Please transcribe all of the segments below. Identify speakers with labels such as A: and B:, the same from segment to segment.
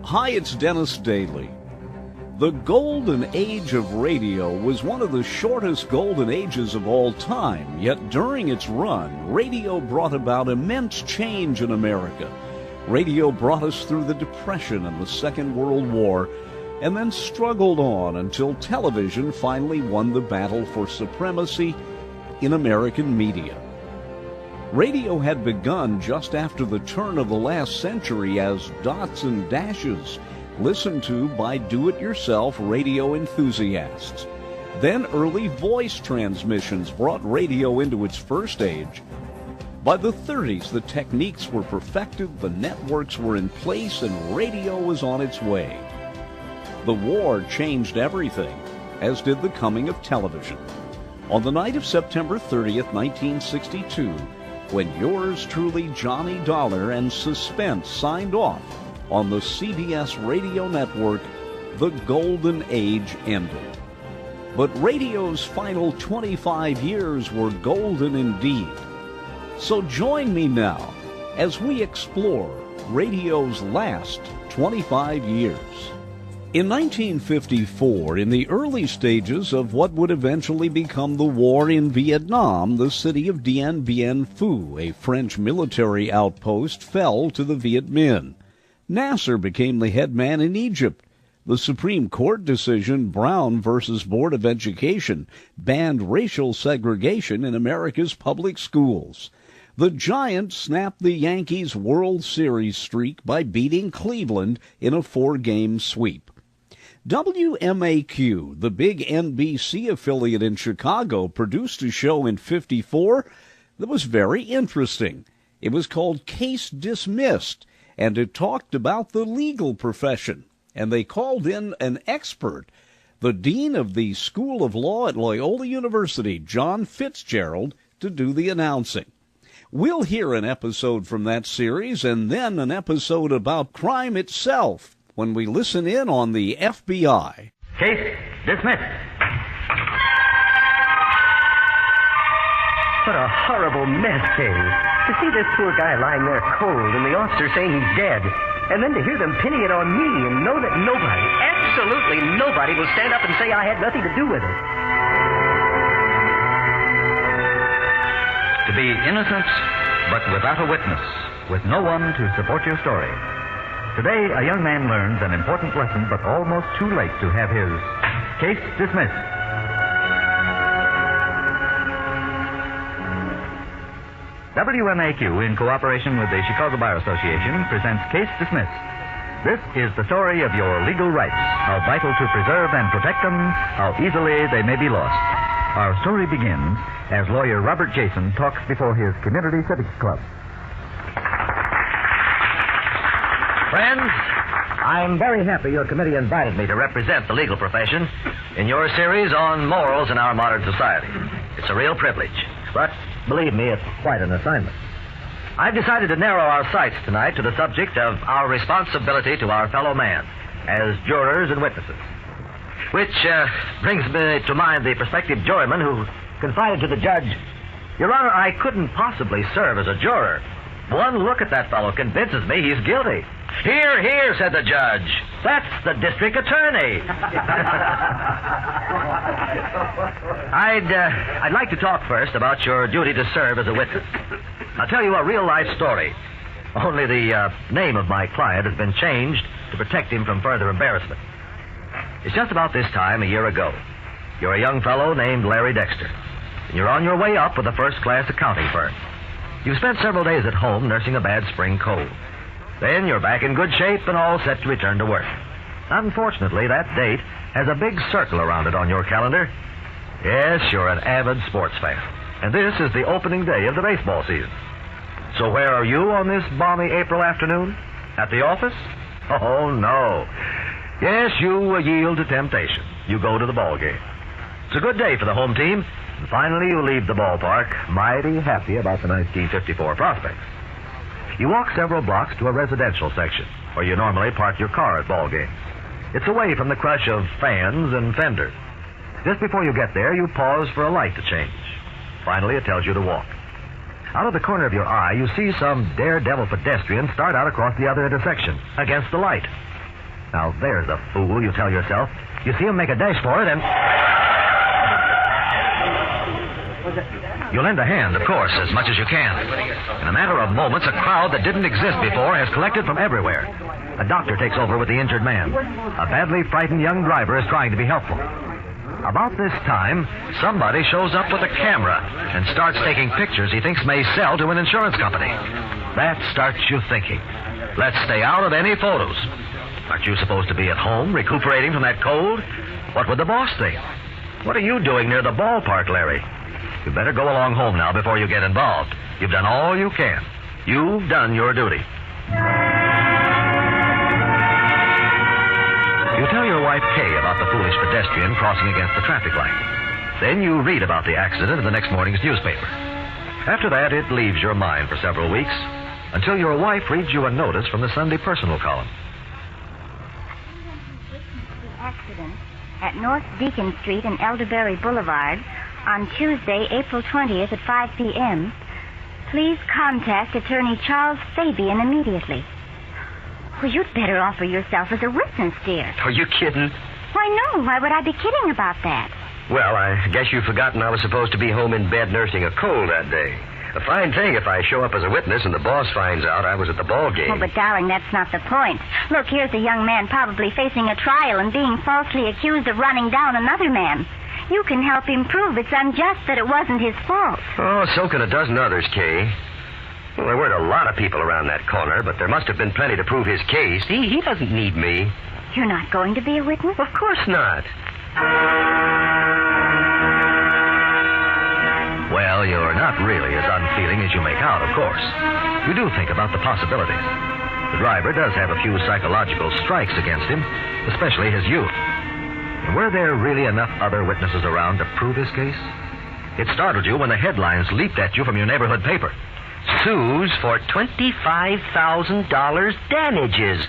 A: Hi, it's Dennis Daly. The golden age of radio was one of the shortest golden ages of all time, yet during its run, radio brought about immense change in America. Radio brought us through the Depression and the Second World War, and then struggled on until television finally won the battle for supremacy in American media. Radio had begun just after the turn of the last century as dots and dashes, listened to by do-it-yourself radio enthusiasts. Then early voice transmissions brought radio into its first age. By the 30s, the techniques were perfected, the networks were in place, and radio was on its way. The war changed everything, as did the coming of television. On the night of September 30th, 1962, when yours truly, Johnny Dollar, and Suspense signed off on the CBS radio network, the golden age ended. But radio's final 25 years were golden indeed. So join me now as we explore radio's last 25 years. In 1954, in the early stages of what would eventually become the war in Vietnam, the city of Dien Bien Phu, a French military outpost, fell to the Viet Minh. Nasser became the head man in Egypt. The Supreme Court decision, Brown versus Board of Education, banned racial segregation in America's public schools. The Giants snapped the Yankees' World Series streak by beating Cleveland in a 4-game sweep. WMAQ, the big NBC affiliate in Chicago, produced a show in '54 that was very interesting. It was called Case Dismissed, and it talked about the legal profession. And they called in an expert, the dean of the School of Law at Loyola University, John Fitzgerald, to do the announcing. We'll hear an episode from that series and then an episode about crime itself when we listen in on the FBI.
B: Case dismissed. What a horrible mess, Dave. To see this poor guy lying there cold and the officer saying he's dead, and then to hear them pinning it on me and know that nobody, absolutely nobody, will stand up and say I had nothing to do with it.
C: To be innocent, but without a witness, with no one to support your story. Today, a young man learns an important lesson, but almost too late to have his case dismissed. WMAQ, in cooperation with the Chicago Bar Association, presents Case Dismissed. This is the story of your legal rights, how vital to preserve and protect them, how easily they may be lost. Our story begins as lawyer Robert Jason talks before his Community Civics Club.
B: Friends, I'm very happy your committee invited me to represent the legal profession in your series on morals in our modern society. It's a real privilege, but believe me, it's quite an assignment. I've decided to narrow our sights tonight to the subject of our responsibility to our fellow man as jurors and witnesses. Which brings me to mind the prospective juryman who confided to the judge, "Your Honor, I couldn't possibly serve as a juror. One look at that fellow convinces me he's guilty." "Hear, hear," said the judge. "That's the district attorney." I'd like to talk first about your duty to serve as a witness. I'll tell you a real-life story. Only the name of my client has been changed to protect him from further embarrassment. It's just about this time a year ago. You're a young fellow named Larry Dexter, and you're on your way up with a first-class accounting firm. You've spent several days at home nursing a bad spring cold. Then you're back in good shape and all set to return to work. Unfortunately, that date has a big circle around it on your calendar. Yes, you're an avid sports fan, and this is the opening day of the baseball season. So where are you on this balmy April afternoon? At the office? Oh, no. Yes, you yield to temptation. You go to the ball game. It's a good day for the home team, and finally you leave the ballpark mighty happy about the 1954 prospects. You walk several blocks to a residential section, where you normally park your car at ball games. It's away from the crush of fans and fenders. Just before you get there, you pause for a light to change. Finally, it tells you to walk. Out of the corner of your eye, you see some daredevil pedestrian start out across the other intersection, against the light. Now, there's a fool, you tell yourself. You see him make a dash for it, and... You lend a hand, of course, as much as you can. In a matter of moments, a crowd that didn't exist before has collected from everywhere. A doctor takes over with the injured man. A badly frightened young driver is trying to be helpful. About this time, somebody shows up with a camera and starts taking pictures he thinks may sell to an insurance company. That starts you thinking. Let's stay out of any photos. Aren't you supposed to be at home, recuperating from that cold? What would the boss think? What are you doing near the ballpark, Larry? You better go along home now before you get involved. You've done all you can. You've done your duty. You tell your wife, Kay, about the foolish pedestrian crossing against the traffic light. Then you read about the accident in the next morning's newspaper. After that, it leaves your mind for several weeks until your wife reads you a notice from the Sunday Personal column.
D: Accident at North Deacon Street and Elderberry Boulevard on Tuesday, April 20th at 5 p.m. Please contact Attorney Charles Fabian immediately. Well, you'd better offer yourself as a witness, dear.
E: Are you kidding?
D: Why, no. Why would I be kidding about that?
E: Well, I guess you've forgotten I was supposed to be home in bed nursing a cold that day. A fine thing if I show up as a witness and the boss finds out I was at the ball game.
D: Oh, but, darling, that's not the point. Look, here's a young man probably facing a trial and being falsely accused of running down another man. You can help him prove it's unjust that it wasn't his fault.
E: Oh, so can a dozen others, Kay. Well, there weren't a lot of people around that corner, but there must have been plenty to prove his case. He doesn't need me.
D: You're not going to be a witness?
E: Of course not.
B: Well, you're not really as unfeeling as you make out, of course. You do think about the possibilities. The driver does have a few psychological strikes against him, especially his youth. And were there really enough other witnesses around to prove his case? It startled you when the headlines leaped at you from your neighborhood paper.
E: Sues for $25,000 damages.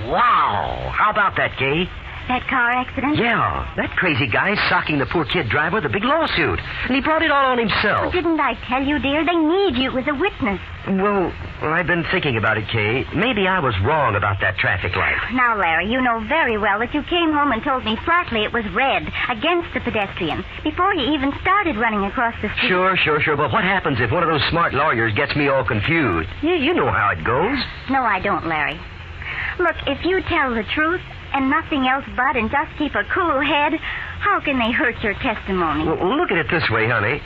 E: Wow! How about that, Kay?
D: That car accident?
E: Yeah, that crazy guy's socking the poor kid driver with a big lawsuit. And he brought it all on himself.
D: Didn't I tell you, dear? They need you as a witness.
E: Well, I've been thinking about it, Kay. Maybe I was wrong about that traffic light.
D: Now, Larry, you know very well that you came home and told me flatly it was red, against the pedestrian, before he even started running across the street.
E: Sure. But what happens if one of those smart lawyers gets me all confused? You know how it goes.
D: No, I don't, Larry. Look, if you tell the truth and nothing else but and just keep a cool head, how can they hurt your testimony?
E: Well, look at it this way, honey.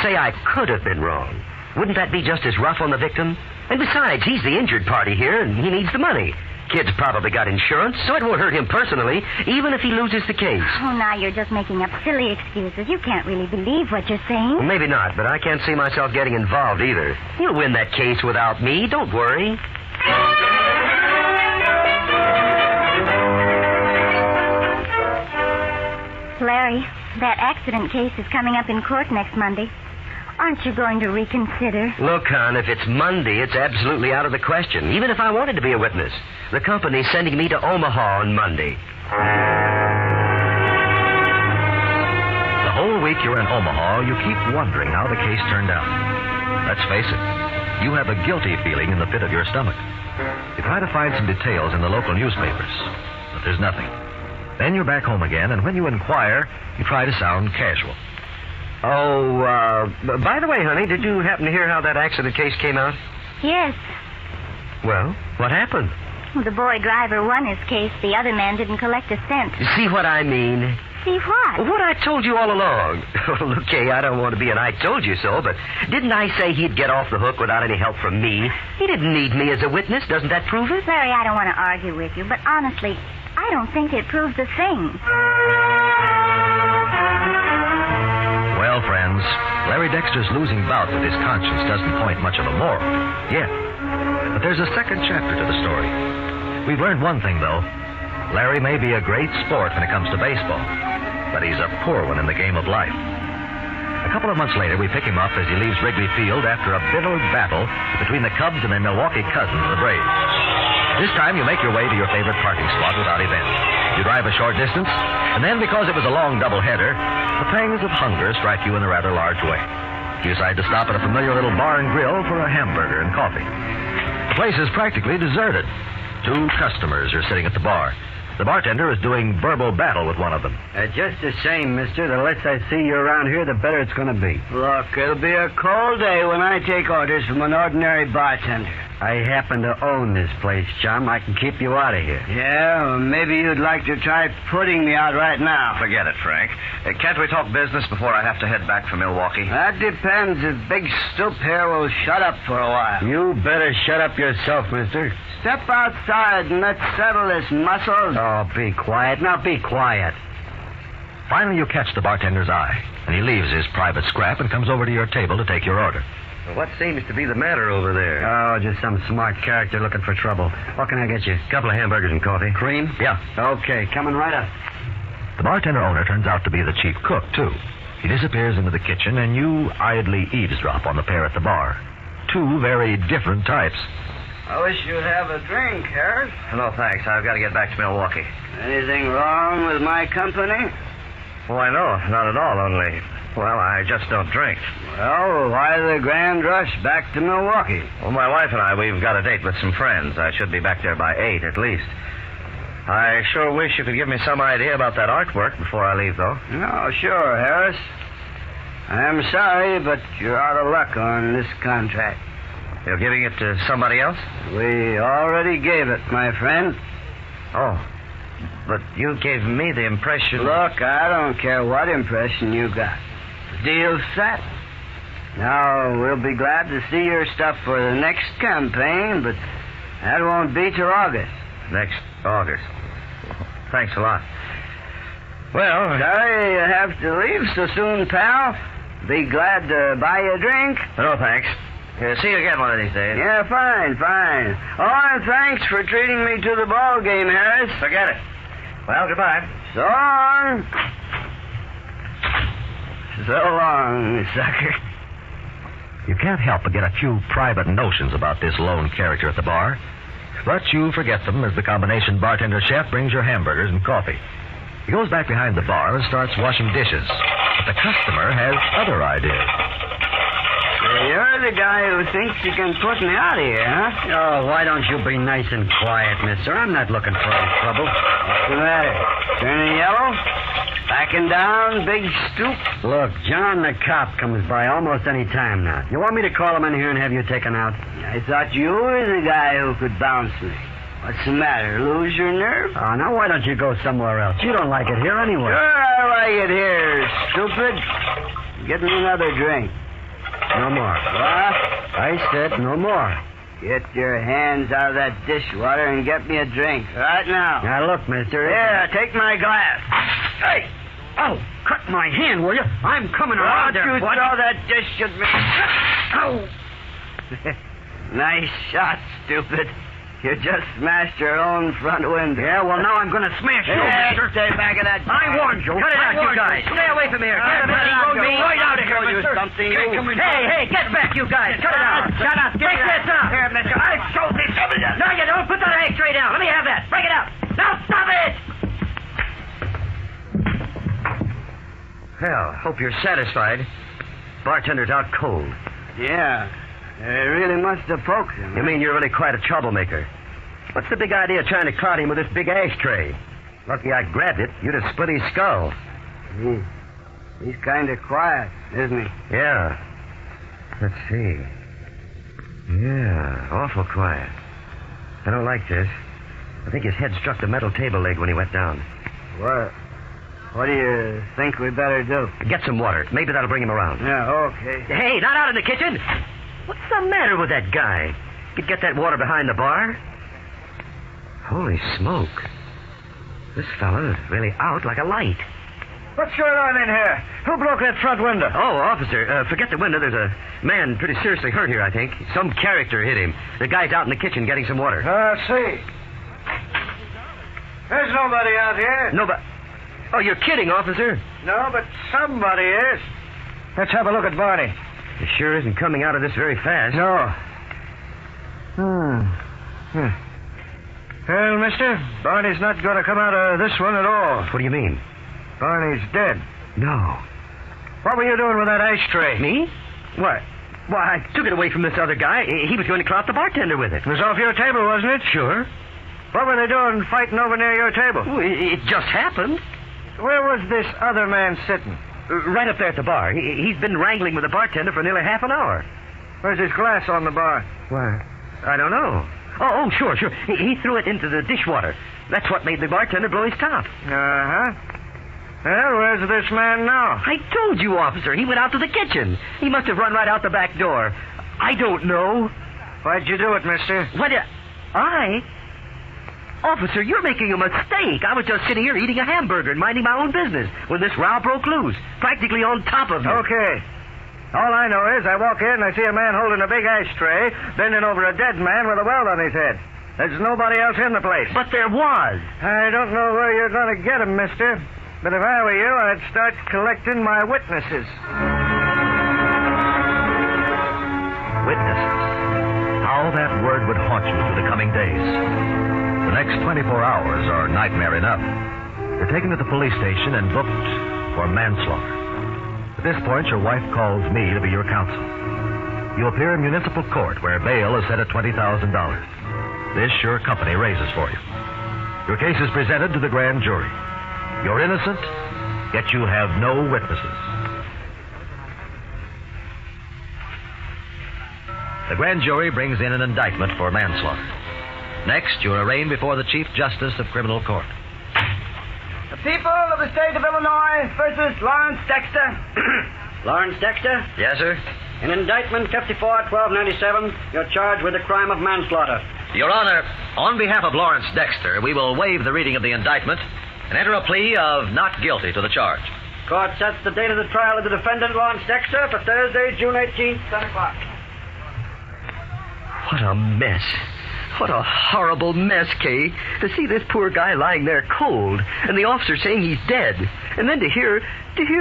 E: Say I could have been wrong. Wouldn't that be just as rough on the victim? And besides, he's the injured party here, and he needs the money. Kid's probably got insurance, so it won't hurt him personally, even if he loses the case.
D: Oh, now you're just making up silly excuses. You can't really believe what you're saying.
E: Well, maybe not, but I can't see myself getting involved either. You'll win that case without me. Don't worry.
D: Larry, that accident case is coming up in court next Monday. Aren't you going to reconsider?
E: Look, hon, if it's Monday, it's absolutely out of the question, even if I wanted to be a witness. The company's sending me to Omaha on Monday.
B: The whole week you're in Omaha, you keep wondering how the case turned out. Let's face it, you have a guilty feeling in the pit of your stomach. You try to find some details in the local newspapers, but there's nothing. Then you're back home again, and when you inquire, you try to sound casual.
E: Oh, by the way, honey, did you happen to hear how that accident case came out?
D: Yes.
E: Well, what happened?
D: Well, the boy driver won his case. The other man didn't collect a cent.
E: You see what I mean?
D: See what?
E: What I told you all along. Look, Kay, I don't want to be an I told you so, but didn't I say he'd get off the hook without any help from me? He didn't need me as a witness. Doesn't that prove it?
D: Larry, I don't want to argue with you, but honestly, I don't think it proves a thing.
B: Well, friends, Larry Dexter's losing bout with his conscience doesn't point much of a moral yet. But there's a second chapter to the story. We've learned one thing, though. Larry may be a great sport when it comes to baseball, but he's a poor one in the game of life. A couple of months later, we pick him up as he leaves Wrigley Field after a bitter battle between the Cubs and their Milwaukee cousins, the Braves. This time, you make your way to your favorite parking spot without event. You drive a short distance, and then, because it was a long doubleheader, the pangs of hunger strike you in a rather large way. You decide to stop at a familiar little bar and grill for a hamburger and coffee. The place is practically deserted. 2 customers are sitting at the bar. The bartender is doing verbal battle with one of them.
F: Just the same, mister. The less I see you around here, the better it's going to be.
G: Look, it'll be a cold day when I take orders from an ordinary bartender.
F: I happen to own this place, chum. I can keep you out of here.
G: Yeah, well, maybe you'd like to try putting me out right now.
B: Forget it, Frank. Can't we talk business before I have to head back for Milwaukee?
G: That depends if Big Stoop here will shut up for a while.
F: You better shut up yourself, mister.
G: Step outside and let's settle this, Muscles.
F: Oh, be quiet. Now be quiet.
B: Finally, you catch the bartender's eye, and he leaves his private scrap and comes over to your table to take your order.
E: Well, what seems to be the matter over there?
F: Oh, just some smart character looking for trouble. What can I get you?
E: A couple of hamburgers and coffee.
F: Cream?
B: Yeah.
F: Okay, coming right up.
B: The bartender owner turns out to be the chief cook, too. He disappears into the kitchen, and you idly eavesdrop on the pair at the bar. Two very different types.
G: I wish you'd have a drink, Harris.
B: No, thanks. I've got to get back to Milwaukee.
G: Anything wrong with my company?
B: Why, no, not at all, only, well, I just don't drink.
G: Well, why the grand rush back to Milwaukee?
B: Well, my wife and I, we've got a date with some friends. I should be back there by 8 at least. I sure wish you could give me some idea about that artwork before I leave, though.
G: No, sure, Harris. I'm sorry, but you're out of luck on this contract.
B: You're giving it to somebody else?
G: We already gave it, my friend.
B: Oh, but you gave me the impression...
G: Look, I don't care what impression you got. The deal's set. Now, we'll be glad to see your stuff for the next campaign, but that won't be till August.
B: Next August. Thanks a lot. Well...
G: Sorry you have to leave so soon, pal. Be glad to buy you a drink.
B: No, thanks. See you again one of these days.
G: Yeah, fine. Oh, and thanks for treating me to the ball game, Harris.
B: Forget it. Well, goodbye.
G: So long. So long, sucker.
B: You can't help but get a few private notions about this lone character at the bar. But you forget them as the combination bartender-chef brings your hamburgers and coffee. He goes back behind the bar and starts washing dishes. But the customer has other ideas.
G: You're the guy who thinks you can put me out of here, huh?
F: Oh, why don't you be nice and quiet, mister? I'm not looking for any trouble.
G: What's the matter? Turning yellow? Backing down, Big Stoop?
F: Look, John the cop comes by almost any time now. You want me to call him in here and have you taken out?
G: I thought you were the guy who could bounce me. What's the matter? Lose your nerve?
F: Oh, now why don't you go somewhere else? You don't like it here anyway.
G: Sure, I like it here, stupid. Get me another drink.
F: No more.
G: What?
F: I said no more.
G: Get your hands out of that dishwater and get me a drink. Right now.
F: Now, look, mister.
G: Here, take my glass.
F: Hey! Oh, cut my hand, will you? I'm coming around there.
G: Don't you throw that dish at me.
F: Ow!
G: Nice shot, stupid. You just smashed your own front window.
F: Yeah, well, now I'm going to smash you, mister.
G: Stay back of that.
F: I warned you. Cut it out, you guys. Stay away from here. Get right out of here, mister. Hey, get back, you guys. Cut it out. Shut up. Take this up. Here, mister. I showed this. No, you don't. Put that X-ray down. Let me have that. Break it up. Now, stop it.
E: Well, hope you're satisfied. Bartender's out cold.
G: Yeah. They really must have poked him.
E: You mean you're really quite a troublemaker? What's the big idea of trying to caught him with this big ashtray? Lucky I grabbed it. You'd have split his skull.
G: He's kind of quiet, isn't he?
E: Yeah. Let's see. Yeah, awful quiet. I don't like this. I think his head struck the metal table leg when he went down.
G: What do you think we better do?
E: Get some water. Maybe that'll bring him around.
G: Yeah, okay.
E: Hey, not out in the kitchen. What's the matter with that guy? Could get that water behind the bar? Holy smoke. This fella's really out like a light.
F: What's going on in here? Who broke that front window?
E: Oh, officer, forget the window. There's a man pretty seriously hurt here, I think. Some character hit him. The guy's out in the kitchen getting some water.
F: See. There's nobody out here.
E: Nobody. Oh, you're kidding, officer.
F: No, but somebody is. Let's have a look at Barney.
E: He sure isn't coming out of this very fast.
F: No. Well, mister, Barney's not going to come out of this one at all.
E: What do you mean?
F: Barney's dead.
E: No.
F: What were you doing with that ashtray?
E: Me? What? Why, I took it away from this other guy. He was going to clout the bartender with it.
F: It was off your table, wasn't it?
E: Sure.
F: What were they doing fighting over near your table?
E: Oh, it just happened.
F: Where was this other man sitting?
E: Right up there at the bar. He's been wrangling with the bartender for nearly half an hour.
F: Where's his glass on the bar?
E: Why, I don't know. Oh, sure. He threw it into the dishwater. That's what made the bartender blow his top.
F: Uh-huh. Well, where's this man now?
E: I told you, officer. He went out to the kitchen. He must have run right out the back door. I don't know.
F: Why'd you do it, mister?
E: What? Officer, you're making a mistake. I was just sitting here eating a hamburger and minding my own business when this row broke loose, practically on top of me.
F: Okay. All I know is I walk in and I see a man holding a big ashtray, bending over a dead man with a welt on his head. There's nobody else in the place.
E: But there was.
F: I don't know where you're going to get him, mister. But if I were you, I'd start collecting my witnesses.
B: Witnesses. How that word would haunt you through the coming days. The next 24 hours are nightmare enough. You're taken to the police station and booked for manslaughter. At this point, your wife calls me to be your counsel. You appear in municipal court where bail is set at $20,000. This your company raises for you. Your case is presented to the grand jury. You're innocent, yet you have no witnesses. The grand jury brings in an indictment for manslaughter. Next, you're arraigned before the Chief Justice of Criminal Court.
G: The people of the state of Illinois versus Lawrence Dexter. Lawrence Dexter?
E: Yes, sir?
G: In indictment 54-1297, you're charged with the crime of manslaughter.
B: Your Honor, on behalf of Lawrence Dexter, we will waive the reading of the indictment and enter a plea of not guilty to the charge.
G: Court sets the date of the trial of the defendant, Lawrence Dexter, for Thursday, June 18th, 10 o'clock.
E: What a mess. What a horrible mess, Kay. To see this poor guy lying there cold, and the officer saying he's dead, and then to hear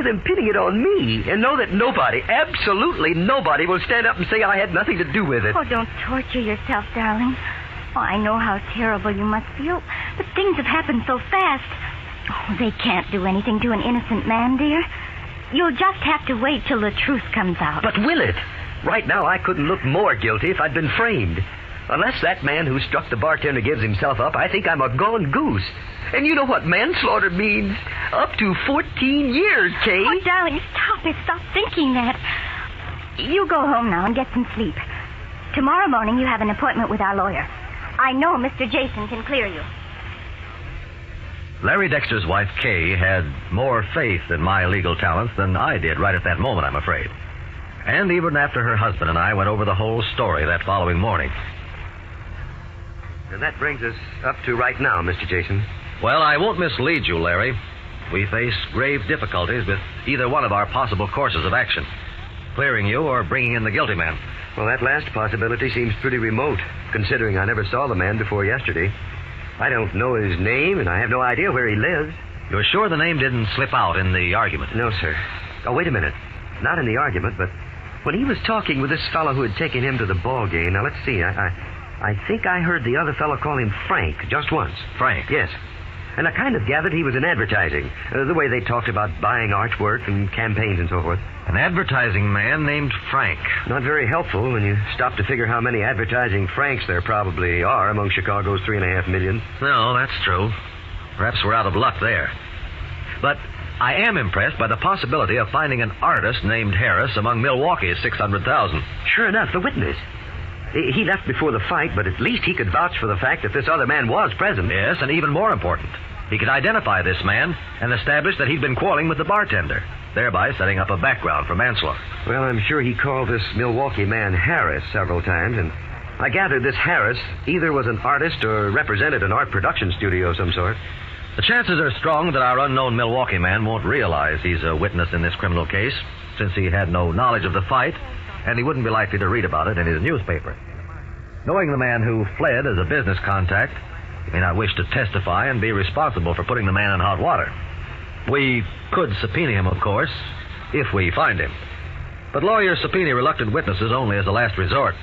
E: them pinning it on me, and know that nobody, absolutely nobody, will stand up and say I had nothing to do with it.
D: Oh, don't torture yourself, darling. Oh, I know how terrible you must feel, but things have happened so fast. Oh, they can't do anything to an innocent man, dear. You'll just have to wait till the truth comes out.
E: But will it? Right now, I couldn't look more guilty if I'd been framed. Unless that man who struck the bartender gives himself up, I think I'm a gone goose. And you know what manslaughter means? Up to 14 years, Kay.
D: Oh, darling, stop it. Stop thinking that. You go home now and get some sleep. Tomorrow morning you have an appointment with our lawyer. I know Mr. Jason can clear you.
B: Larry Dexter's wife, Kay, had more faith in my legal talents than I did right at that moment, I'm afraid. And even after her husband and I went over the whole story that following morning.
E: And that brings us up to right now, Mr. Jason.
B: Well, I won't mislead you, Larry. We face grave difficulties with either one of our possible courses of action. Clearing you or bringing in the guilty man.
E: Well, that last possibility seems pretty remote, considering I never saw the man before yesterday. I don't know his name, and I have no idea where he lives.
B: You're sure the name didn't slip out in the argument?
E: No, sir. Oh, wait a minute. Not in the argument, but when he was talking with this fellow who had taken him to the ball game. Now, let's see. I think I heard the other fellow call him Frank just once.
B: Frank?
E: Yes. And I kind of gathered he was in advertising. The way they talked about buying artwork and campaigns and so forth.
B: An advertising man named Frank.
E: Not very helpful when you stop to figure how many advertising Franks there probably are among Chicago's 3.5 million.
B: No, that's true. Perhaps we're out of luck there. But I am impressed by the possibility of finding an artist named Harris among Milwaukee's 600,000.
E: Sure enough, the witness. He left before the fight, but at least he could vouch for the fact that this other man was present.
B: Yes, and even more important, he could identify this man and establish that he'd been quarreling with the bartender, thereby setting up a background for manslaughter.
E: Well, I'm sure he called this Milwaukee man Harris several times, and I gather this Harris either was an artist or represented an art production studio of some sort.
B: The chances are strong that our unknown Milwaukee man won't realize he's a witness in this criminal case, since he had no knowledge of the fight, and he wouldn't be likely to read about it in his newspaper. Knowing the man who fled as a business contact, he may not wish to testify and be responsible for putting the man in hot water. We could subpoena him, of course, if we find him. But lawyers subpoena reluctant witnesses only as a last resort.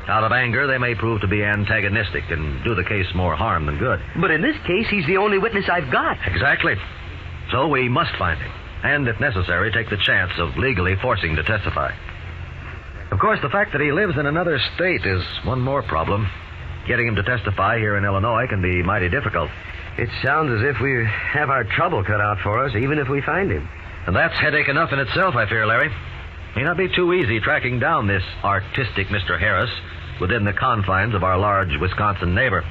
B: Out of anger, they may prove to be antagonistic and do the case more harm than good.
E: But in this case, he's the only witness I've got.
B: Exactly. So we must find him, and if necessary, take the chance of legally forcing to testify. Of course, the fact that he lives in another state is one more problem. Getting him to testify here in Illinois can be mighty difficult.
E: It sounds as if we have our trouble cut out for us, even if we find him.
B: And that's headache enough in itself, I fear, Larry. May not be too easy tracking down this artistic Mr. Harris within the confines of our large Wisconsin neighbor.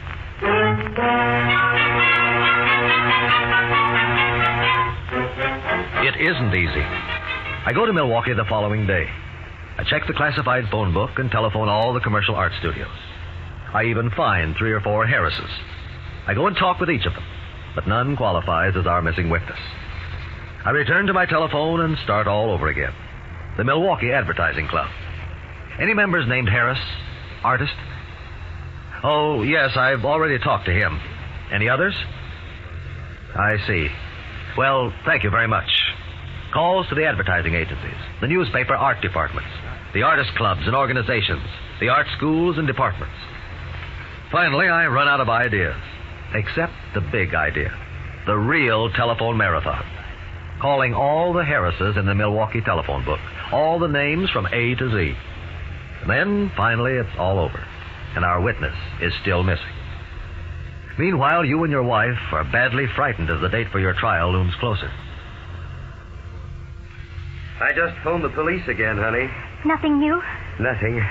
B: It isn't easy. I go to Milwaukee the following day. I check the classified phone book and telephone all the commercial art studios. I even find 3 or 4 Harrises. I go and talk with each of them, but none qualifies as our missing witness. I return to my telephone and start all over again. The Milwaukee Advertising Club. Any members named Harris? Artist? Oh, yes, I've already talked to him. Any others? I see. Well, thank you very much. Calls to the advertising agencies, the newspaper art departments, the artist clubs and organizations, the art schools and departments. Finally, I run out of ideas, except the big idea, the real telephone marathon. Calling all the Harrises in the Milwaukee telephone book, all the names from A to Z. And then, finally, it's all over, and our witness is still missing. Meanwhile, you and your wife are badly frightened as the date for your trial looms closer.
E: I just phoned the police again, honey.
D: Nothing new?
E: Nothing.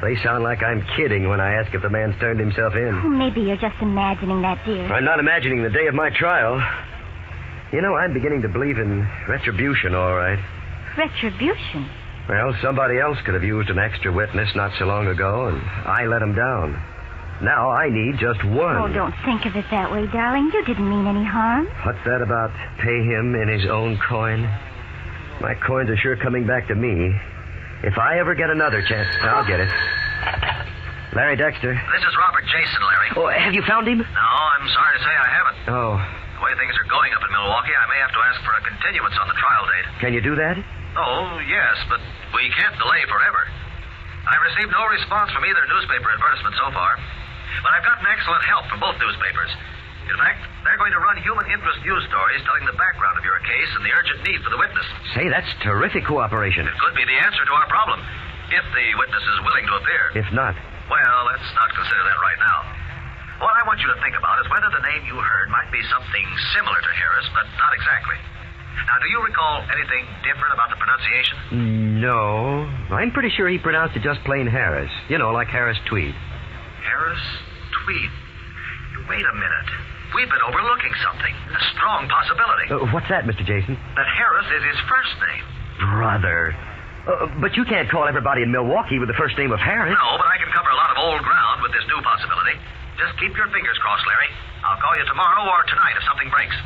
E: They sound like I'm kidding when I ask if the man's turned himself in.
D: Oh, maybe you're just imagining that, dear.
E: I'm not imagining the day of my trial. You know, I'm beginning to believe in retribution, all right.
D: Retribution?
E: Well, somebody else could have used an extra witness not so long ago, and I let him down. Now I need just one.
D: Oh, don't think of it that way, darling. You didn't mean any harm.
E: What's that about pay him in his own coin? My coins are sure coming back to me. If I ever get another chance, I'll get it. Larry Dexter.
B: This is Robert Jason, Larry.
E: Oh, have you found him?
B: No, I'm sorry to say I haven't.
E: Oh.
B: The way things are going up in Milwaukee, I may have to ask for a continuance on the trial date.
E: Can you do that?
B: Oh, yes, but we can't delay forever. I've received no response from either newspaper advertisement so far, but I've gotten excellent help from both newspapers. In fact, they're going to run human interest news stories telling the background of your case and the urgent need for the witness.
E: Say, that's terrific cooperation.
B: It could be the answer to our problem, if the witness is willing to appear.
E: If not?
B: Well, let's not consider that right now. What I want you to think about is whether the name you heard might be something similar to Harris, but not exactly. Now, do you recall anything different about the pronunciation?
E: No. I'm pretty sure he pronounced it just plain Harris. You know, like Harris Tweed.
B: Harris Tweed? Wait a minute. We've been overlooking something. A strong possibility.
E: What's that, Mr. Jason?
B: That Harris is his first name.
E: Brother. But you can't call everybody in Milwaukee with the first name of Harris.
B: No, but I can cover a lot of old ground with this new possibility. Just keep your fingers crossed, Larry. I'll call you tomorrow or tonight if something breaks.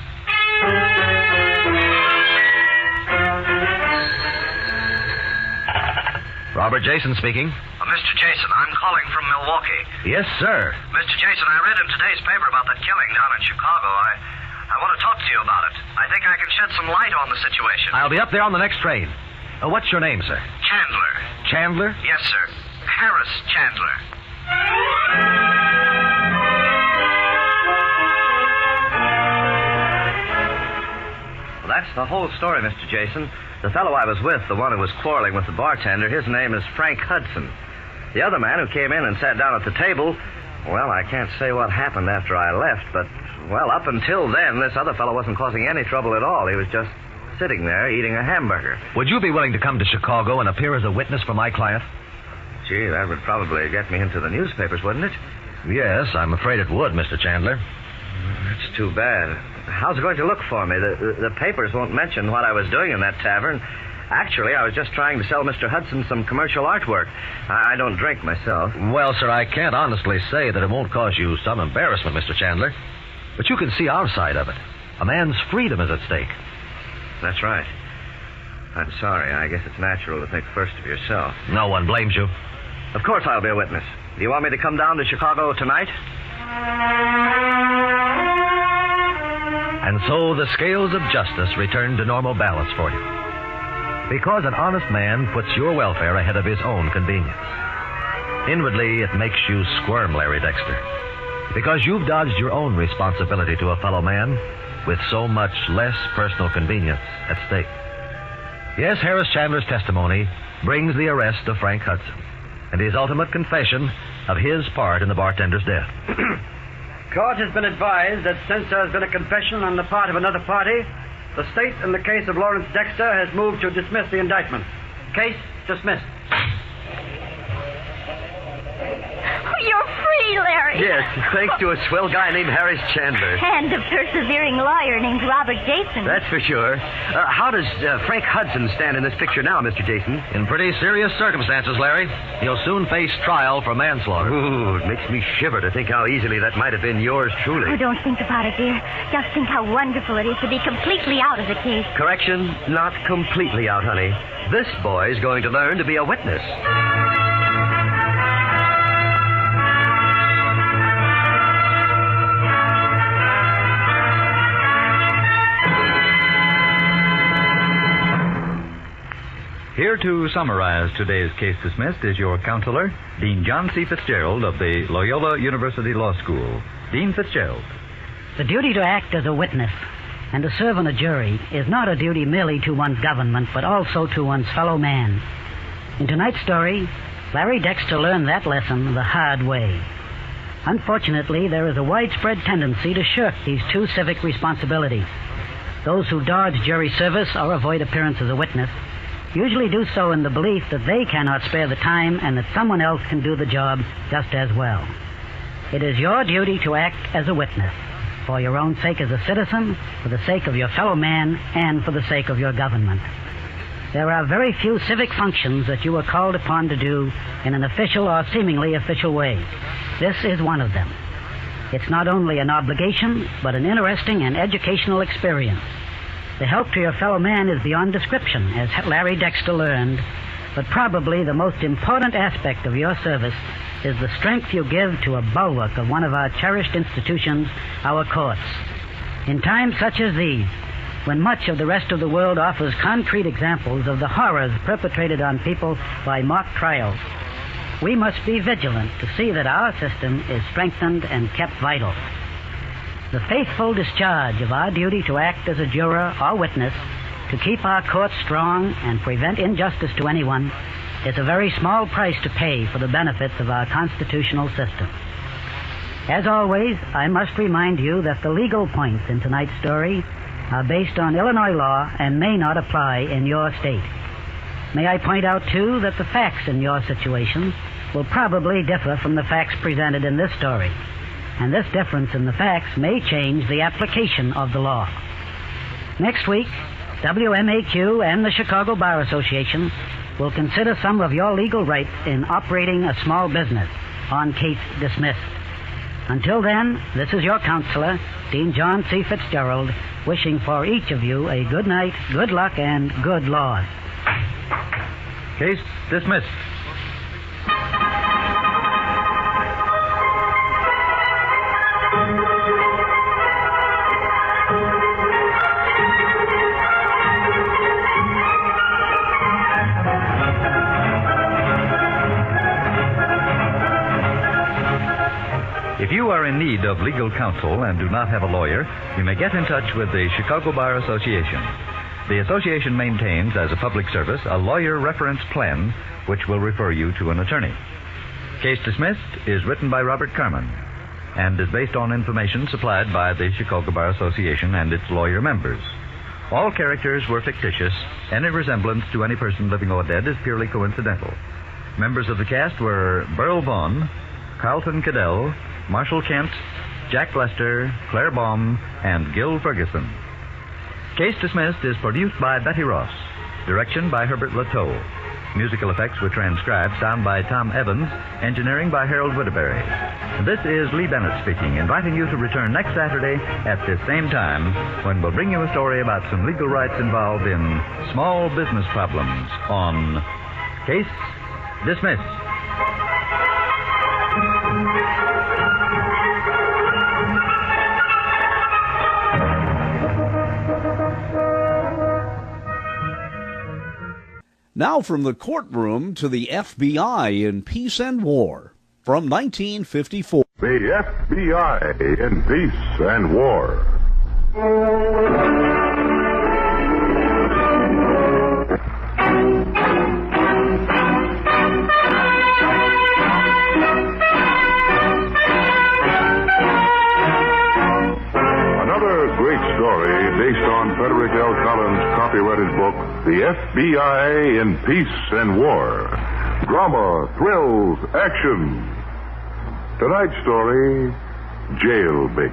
B: Robert Jason speaking. Mr. Jason, I'm calling from Milwaukee. Yes, sir. Mr. Jason, I read in today's paper about that killing down in Chicago. I want to talk to you about it. I think I can shed some light on the situation. I'll be up there on the next train. What's your name, sir? Chandler. Chandler? Yes, sir. Harris Chandler.
H: Well, that's the whole story, Mr. Jason. The fellow I was with, the one who was quarreling with the bartender, his name is Frank Hudson. The other man who came in and sat down at the table, well, I can't say what happened after I left, but, well, up until then, this other fellow wasn't causing any trouble at all. He was just sitting there eating a hamburger.
B: Would you be willing to come to Chicago and appear as a witness for my client?
H: Gee, that would probably get me into the newspapers, wouldn't it?
B: Yes, I'm afraid it would, Mr. Chandler.
H: That's too bad. How's it going to look for me? The papers won't mention what I was doing in that tavern. Actually, I was just trying to sell Mr. Hudson some commercial artwork. I don't drink myself.
B: Well, sir, I can't honestly say that it won't cause you some embarrassment, Mr. Chandler. But you can see our side of it. A man's freedom is at stake.
H: That's right. I'm sorry. I guess it's natural to think first of yourself.
B: No one blames you.
H: Of course I'll be a witness. Do you want me to come down to Chicago tonight?
B: And so the scales of justice return to normal balance for you. Because an honest man puts your welfare ahead of his own convenience. Inwardly, it makes you squirm, Larry Dexter. Because you've dodged your own responsibility to a fellow man with so much less personal convenience at stake. Yes, Harris Chandler's testimony brings the arrest of Frank Hudson, and his ultimate confession of his part in the bartender's death.
I: Court has been advised that since there has been a confession on the part of another party, the state in the case of Lawrence Dexter has moved to dismiss the indictment. Case dismissed.
D: You're free, Larry.
E: Yes, thanks to a swell guy named Harris Chandler.
D: And a persevering lawyer named Robert Jason.
E: That's for sure. How does Frank Hudson stand in this picture now, Mr. Jason?
B: In pretty serious circumstances, Larry. He'll soon face trial for manslaughter.
E: Ooh, it makes me shiver to think how easily that might have been yours truly.
D: Oh, don't think about it, dear. Just think how wonderful it is to be completely out of the case.
E: Correction, not completely out, honey. This boy's going to learn to be a witness.
C: Here to summarize today's case dismissed is your counselor, Dean John C. Fitzgerald of the Loyola University Law School. Dean Fitzgerald.
J: The duty to act as a witness and to serve on a jury is not a duty merely to one's government, but also to one's fellow man. In tonight's story, Larry Dexter learned that lesson the hard way. Unfortunately, there is a widespread tendency to shirk these two civic responsibilities. Those who dodge jury service or avoid appearance as a witness usually do so in the belief that they cannot spare the time and that someone else can do the job just as well. It is your duty to act as a witness, for your own sake as a citizen, for the sake of your fellow man, and for the sake of your government. There are very few civic functions that you are called upon to do in an official or seemingly official way. This is one of them. It's not only an obligation, but an interesting and educational experience. The help to your fellow man is beyond description, as Larry Dexter learned, but probably the most important aspect of your service is the strength you give to a bulwark of one of our cherished institutions, our courts. In times such as these, when much of the rest of the world offers concrete examples of the horrors perpetrated on people by mock trials, we must be vigilant to see that our system is strengthened and kept vital. The faithful discharge of our duty to act as a juror or witness to keep our courts strong and prevent injustice to anyone is a very small price to pay for the benefits of our constitutional system. As always, I must remind you that the legal points in tonight's story are based on Illinois law and may not apply in your state. May I point out, too, that the facts in your situation will probably differ from the facts presented in this story, and this difference in the facts may change the application of the law. Next week, WMAQ and the Chicago Bar Association will consider some of your legal rights in operating a small business on Case Dismissed. Until then, this is your counselor, Dean John C. Fitzgerald, wishing for each of you a good night, good luck, and good laws.
C: Case dismissed. If you are in need of legal counsel and do not have a lawyer, you may get in touch with the Chicago Bar Association. The association maintains, as a public service, a lawyer reference plan which will refer you to an attorney. Case Dismissed is written by Robert Carman and is based on information supplied by the Chicago Bar Association and its lawyer members. All characters were fictitious. Any resemblance to any person living or dead is purely coincidental. Members of the cast were Burl Vaughn, Carlton Cadell, Marshall Kent, Jack Lester, Claire Baum, and Gil Ferguson. Case Dismissed is produced by Betty Ross. Direction by Herbert Lateau. Musical effects were transcribed. Sound by Tom Evans. Engineering by Harold Whittaberry. This is Lee Bennett speaking, inviting you to return next Saturday at this same time when we'll bring you a story about some legal rights involved in small business problems on Case Dismissed.
A: Now from the courtroom to the FBI in Peace and War, from 1954.
K: The FBI in Peace and War. based on Frederick L. Collins' copyrighted book, The FBI in Peace and War. Drama, thrills, action. Tonight's story, Jailbait.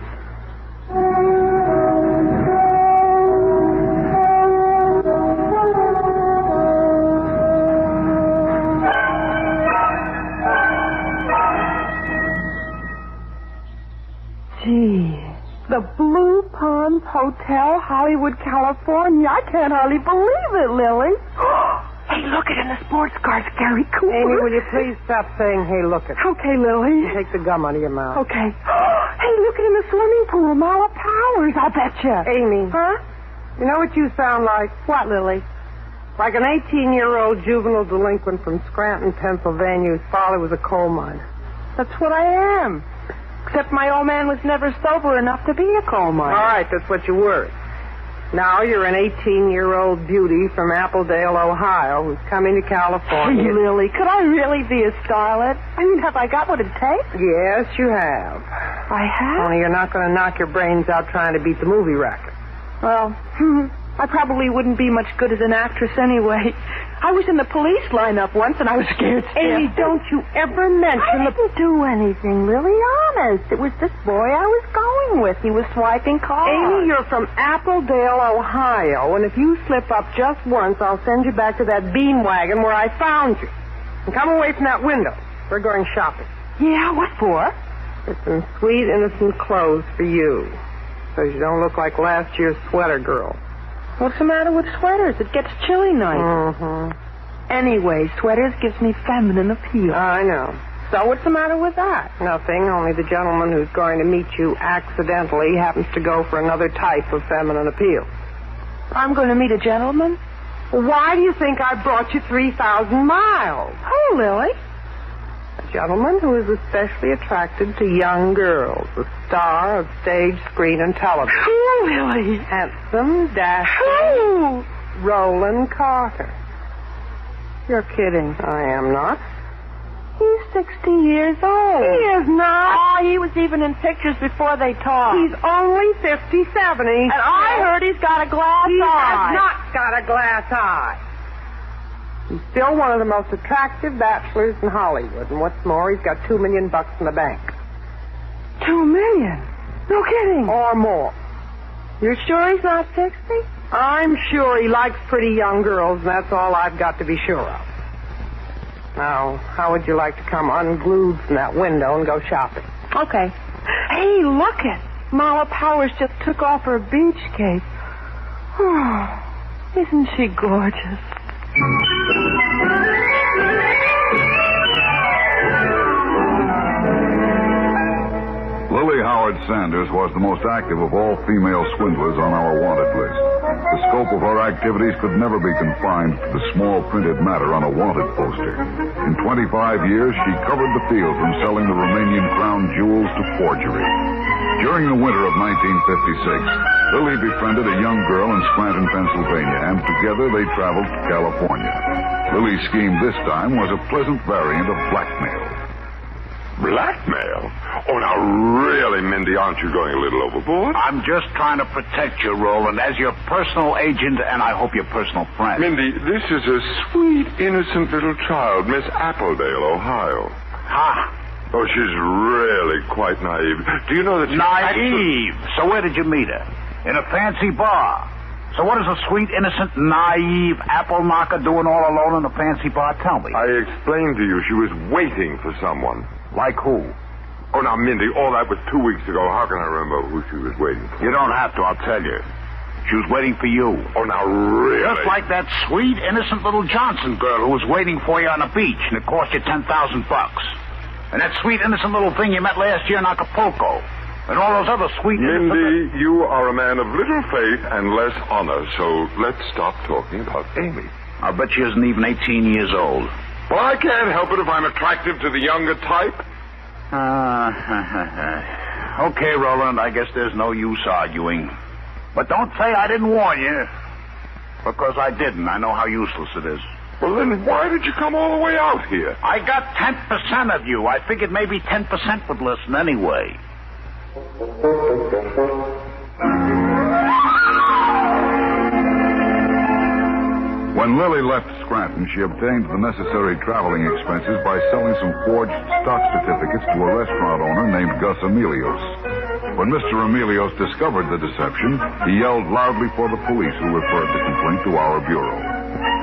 L: Gee, the Blue Ponds Hotel, Hollywood, California. I can't hardly believe it, Lily. Hey, look it in the sports car, Gary Cooper.
M: Amy, will you please stop saying, hey, look it?
L: Okay, Lily.
M: Take the gum out of your mouth.
L: Okay. Hey, look it in the swimming pool, Mala Powers, I'll betcha.
M: Amy.
L: Huh?
M: You know what you sound like?
L: What, Lily?
M: Like an 18-year-old juvenile delinquent from Scranton, Pennsylvania, whose father was a coal miner.
L: That's what I am. Except my old man was never sober enough to be a coal miner.
M: All right, that's what you were. Now you're an 18-year-old beauty from Appledale, Ohio, who's coming to California.
L: Hey, Lily, could I really be a starlet? I mean, have I got what it takes?
M: Yes, you have.
L: I have?
M: Only you're not going to knock your brains out trying to beat the movie racket.
L: Well, I probably wouldn't be much good as an actress anyway. I was in the police lineup once, and I was scared stiff.
M: Amy, don't you ever mention
L: I didn't do anything, Lily, honest. It was this boy I was going with. He was swiping cars.
M: Amy, you're from Appledale, Ohio, and if you slip up just once, I'll send you back to that bean wagon where I found you. And come away from that window. We're going shopping.
L: Yeah, what for?
M: There's some sweet, innocent clothes for you, so you don't look like last year's sweater girl.
L: What's the matter with sweaters? It gets chilly nights.
M: Mm-hmm.
L: Anyway, sweaters gives me feminine appeal.
M: I know. So what's the matter with that? Nothing, only the gentleman who's going to meet you accidentally happens to go for another type of feminine appeal.
L: I'm going to meet a gentleman?
M: Why do you think I brought you 3,000 miles?
L: Oh, Lily.
M: A gentleman who is especially attracted to young girls, a star of stage, screen, and television.
L: Oh, Lily.
M: Handsome, dashing.
L: Oh.
M: Roland Carter. You're kidding. I am not.
L: He's 60 years old.
M: He is not.
L: Oh, he was even in pictures before they talked.
M: He's only 57.
L: And I heard he's got a glass eye.
M: He has not got a glass eye. He's still one of the most attractive bachelors in Hollywood. And what's more, he's got $2 million in the bank.
L: $2 million? No kidding.
M: Or more.
L: You're sure he's not 60?
M: I'm sure he likes pretty young girls, and that's all I've got to be sure of. Now, how would you like to come unglued from that window and go shopping?
L: Okay. Hey, look it. Mala Powers just took off her beach cape. Oh, isn't she gorgeous?
K: Lily Howard Sanders was the most active of all female swindlers on our wanted list. The scope of her activities could never be confined to the small printed matter on a wanted poster. In 25 years, she covered the field from selling the Romanian crown jewels to forgery. During the winter of 1956, Lily befriended a young girl in Scranton, Pennsylvania, and together they traveled to California. Lily's scheme this time was a pleasant variant of blackmail.
N: Blackmail? Oh, now, really, Mindy, aren't you going a little overboard?
O: I'm just trying to protect you, Roland, as your personal agent and I hope your personal friend.
N: Mindy, this is a sweet, innocent little child, Miss Appledale, Ohio.
O: Ha!
N: Oh, she's really quite naive. Do you know that she's
O: Naive? So where did you meet her? In a fancy bar. So what is a sweet, innocent, naive apple knocker doing all alone in a fancy bar? Tell me.
N: I explained to you she was waiting for someone.
O: Like who?
N: Oh, now, Mindy, all that was 2 weeks ago. How can I remember who she was waiting for?
O: You don't have to, I'll tell you. She was waiting for you.
N: Oh, now, really?
O: Just like that sweet, innocent little Johnson girl who was waiting for you on the beach, and it cost you $10,000. And that sweet, innocent little thing you met last year in Acapulco. And all those other sweet...
N: Mindy, you are a man of little faith and less honor, so let's stop talking about Amy.
O: I'll bet she isn't even 18 years old.
N: Well, I can't help it if I'm attractive to the younger type.
O: Okay, Roland, I guess there's no use arguing. But don't say I didn't warn you. Because I didn't. I know how useless it is.
N: Well, then why did you come all the way out here?
O: I got 10% of you. I figured maybe 10% would listen anyway.
K: When Lily left Scranton, she obtained the necessary traveling expenses by selling some forged stock certificates to a restaurant owner named Gus Emilios. When Mr. Emilios discovered the deception, he yelled loudly for the police, who referred the complaint to our bureau.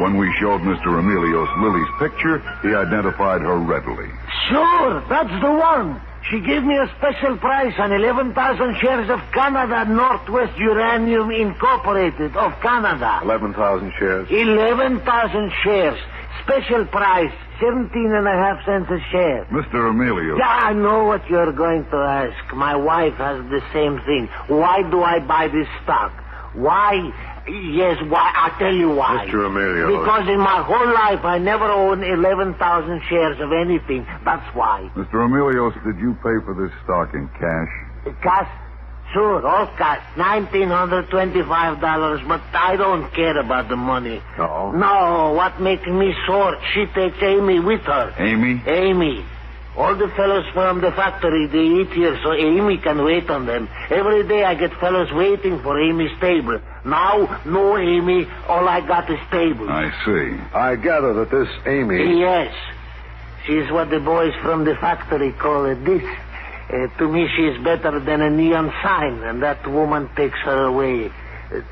K: When we showed Mr. Emilios Lily's picture, he identified her readily.
P: Sure, that's the one. She gave me a special price on 11,000 shares of Canada Northwest Uranium Incorporated of Canada.
N: 11,000 shares?
P: 11,000 shares. Special price, 17.5 cents a share.
K: Mr. Emilio.
P: Yeah, I know what you're going to ask. My wife has the same thing. Why do I buy this stock? Why? Yes, why? I'll tell you why.
N: Mr. Emilio.
P: Because in my whole life I never owned 11,000 shares of anything. That's why.
K: Mr. Emilios, did you pay for this stock in cash?
P: Cash? Sure, all cash. $1,925, but I don't care about the money.
N: No?
P: No, what makes me sore, she takes Amy with her.
K: Amy?
P: Amy. All the fellows from the factory, they eat here so Amy can wait on them. Every day I get fellows waiting for Amy's table. Now, no Amy, all I got is table.
K: I see.
N: I gather that this Amy...
P: Yes. She's what the boys from the factory call a dish. To me, she's better than a neon sign, and that woman takes her away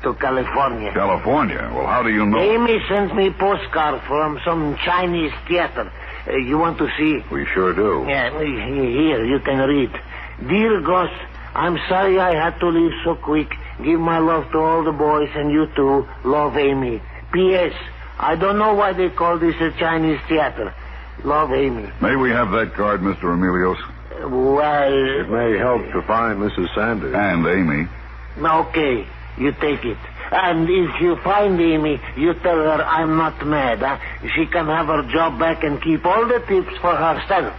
P: to California.
K: California? Well, how do you know?
P: Amy sends me a postcard from some Chinese theater. You want to see?
N: We sure do.
P: Yeah, here, you can read. Dear Gus, I'm sorry I had to leave so quick. Give my love to all the boys, and you too. Love, Amy. P.S. I don't know why they call this a Chinese theater. Love, Amy.
K: May we have that card, Mr. Emilios?
P: Well...
N: It may help to find Mrs. Sanders.
K: And Amy.
P: Okay, you take it. And if you find Amy, you tell her I'm not mad. Huh? She can have her job back and keep all the tips for herself.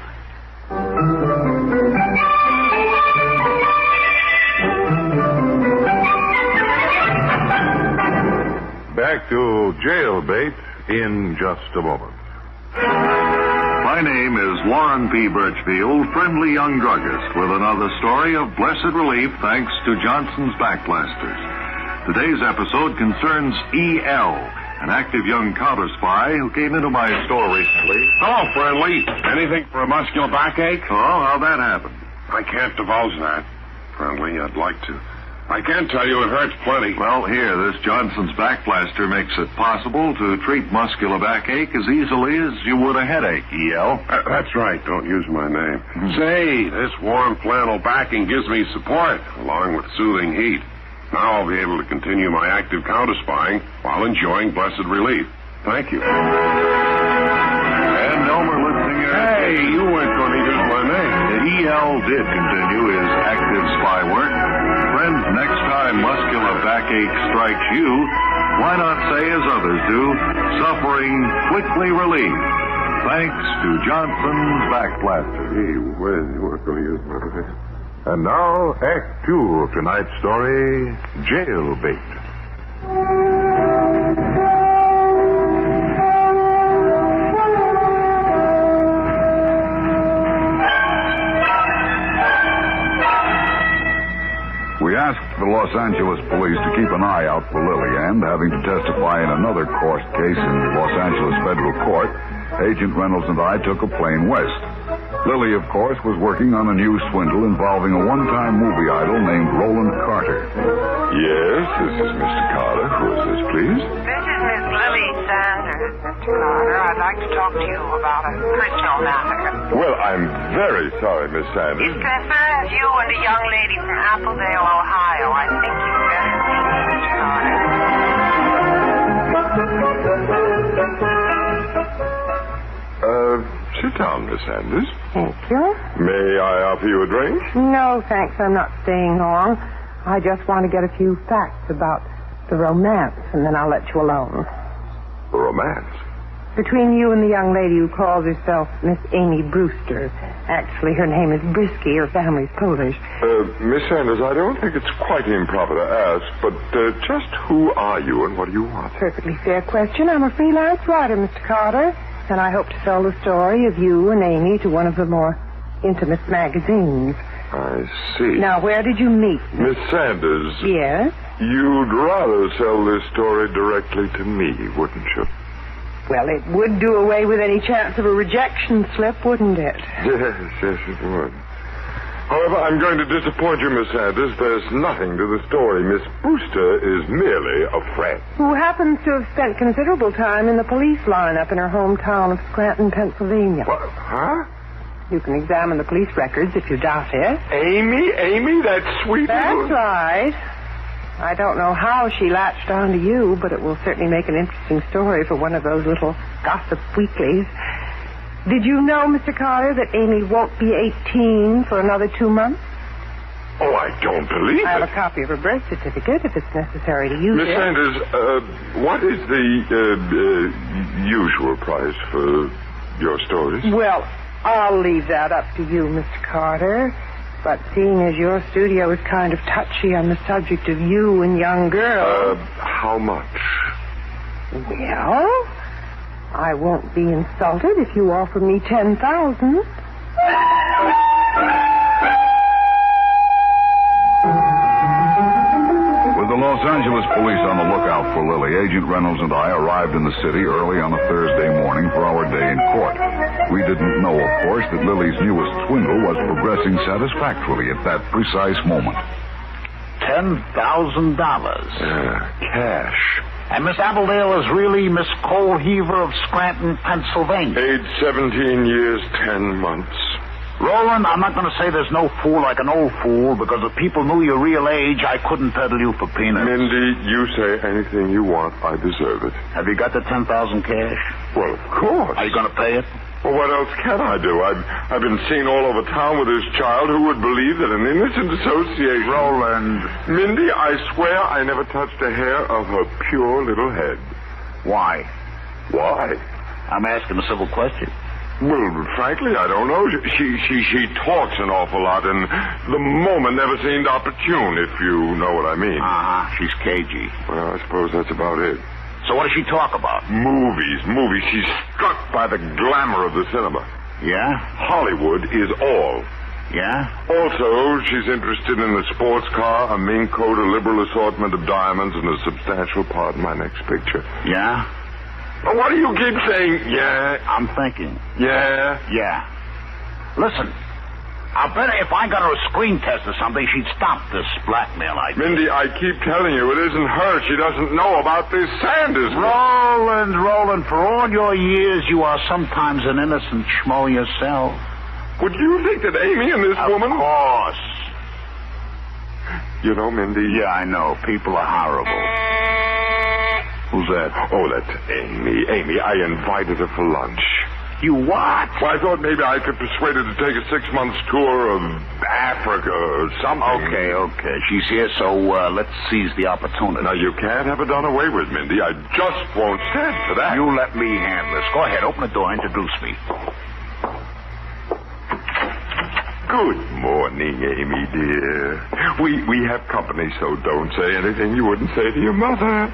N: Back to Jailbait in just a moment.
K: My name is Warren P. Birchfield, friendly young druggist, with another story of blessed relief thanks to Johnson's Backblasters. Today's episode concerns E.L., an active young counter spy who came into my store recently.
Q: Hello, friendly. Anything for a muscular backache?
K: Oh, how'd that happen?
Q: I can't divulge that, friendly. I'd like to. I can tell you it hurts plenty.
K: Well, here, this Johnson's Backblaster makes it possible to treat muscular backache as easily as you would a headache, E.L.
Q: That's right. Don't use my name. Say, this warm flannel backing gives me support, along with soothing heat. Now I'll be able to continue my active counter-spying while enjoying blessed relief. Thank you.
K: And Elmer Litzinger...
Q: Hey, you weren't going to use my name.
K: E.L. did continue his active spy work. Friends, next time muscular backache strikes you, why not say as others do, suffering quickly relieved, thanks to Johnson's Backblaster.
Q: Hey, well, you weren't going to use my name. And now, Act 2 of tonight's story, Jailbait.
K: We asked the Los Angeles police to keep an eye out for Lily, and having to testify in another court case in Los Angeles federal court, Agent Reynolds and I took a plane west. Lily, of course, was working on a new swindle involving a one-time movie idol named Roland Carter.
N: Yes, this is Mr. Carter. Who is this, please?
R: This is Miss Lily Sanders, Mr. Carter. I'd like to talk to you about a personal matter.
N: Well, I'm very sorry, Miss
R: It
N: Sanders.
R: concerns you and a young lady from Appledale, Ohio. I think you'd better see me, Mr. Carter.
N: Sit down, Miss Sanders.
L: Thank you.
N: May I offer you a drink?
L: No, thanks. I'm not staying long. I just want to get a few facts about the romance, and then I'll let you alone.
N: Romance?
L: Between you and the young lady who calls herself Miss Amy Brewster. Actually, her name is Brisky. Her family's Polish.
N: Miss Sanders, I don't think it's quite improper to ask, but just who are you and what do you want?
L: Perfectly fair question. I'm a freelance writer, Mr. Carter, and I hope to sell the story of you and Amy to one of the more intimate magazines.
N: I see.
L: Now, where did you meet?
N: Miss Sanders.
L: Yes?
N: You'd rather sell this story directly to me, wouldn't you?
M: Well, it would do away with any chance of a rejection slip, wouldn't it?
N: Yes, it would. However, I'm going to disappoint you, Miss Sanders. There's nothing to the story. Miss Brewster is merely a friend.
M: Who happens to have spent considerable time in the police lineup in her hometown of Scranton, Pennsylvania.
N: What? Huh?
M: You can examine the police records if you doubt it.
N: Amy, that sweet
M: That's
N: little...
M: right. I don't know how she latched onto you, but it will certainly make an interesting story for one of those little gossip weeklies. Did you know, Mr. Carter, that Amy won't be 18 for another 2 months?
N: Oh, I don't believe it.
M: I have a copy of her birth certificate if it's necessary to use
N: Miss
M: it.
N: Sanders, what is the usual price for your stories?
M: Well, I'll leave that up to you, Mr. Carter. But seeing as your studio is kind of touchy on the subject of you and young girls...
N: how much?
M: Well, I won't be insulted if you offer me $10,000.
K: With the Los Angeles police on the lookout for Lily, Agent Reynolds and I arrived in the city early on a Thursday morning for our day in court. We didn't know, of course, that Lily's newest swindle was progressing satisfactorily at that precise moment.
O: $10,000.
N: Cash.
O: And Miss Appledale is really Miss Coalheaver of Scranton, Pennsylvania.
N: Age 17 years, 10 months.
O: Roland, I'm not going to say there's no fool like an old fool, because if people knew your real age, I couldn't peddle you for peanuts.
N: Mindy, you say anything you want. I deserve it.
O: Have you got the $10,000 cash?
N: Well, of course.
O: Are you going to pay it?
N: Well, what else can I do? I've been seen all over town with this child. Who would believe that an innocent association...
O: Roland.
N: Mindy, I swear I never touched a hair of her pure little head.
O: Why?
N: Why?
O: I'm asking a civil question.
N: Well, frankly, I don't know. She talks an awful lot, and the moment never seemed opportune, if you know what I mean.
O: She's cagey.
N: Well, I suppose that's about it.
O: So what does she talk about?
N: Movies. She's struck by the glamour of the cinema.
O: Yeah?
N: Hollywood is all.
O: Yeah?
N: Also, she's interested in a sports car, a mink coat, a liberal assortment of diamonds, and a substantial part in my next picture.
O: Yeah?
N: What do you keep saying, yeah?
O: I'm thinking.
N: Yeah?
O: Yeah. Listen, I bet if I got her a screen test or something, she'd stop this blackmail idea.
N: Mindy, I keep telling you, it isn't her. She doesn't know about this Sanders.
O: Roland, for all your years, you are sometimes an innocent schmo yourself.
N: Would you think that Amy and this woman...
O: Of course.
N: You know, Mindy...
O: Yeah, I know. People are horrible. Who's that?
N: Oh, that's Amy. Amy, I invited her for lunch.
O: You what?
N: Well, I thought maybe I could persuade her to take a 6-month tour of Africa or something.
O: Okay. She's here, so let's seize the opportunity.
N: Now, you can't have it done away with, Mindy. I just won't stand for that.
O: You let me handle this. Go ahead, open the door, introduce me.
N: Good morning, Amy, dear. We have company, so don't say anything you wouldn't say to your mother.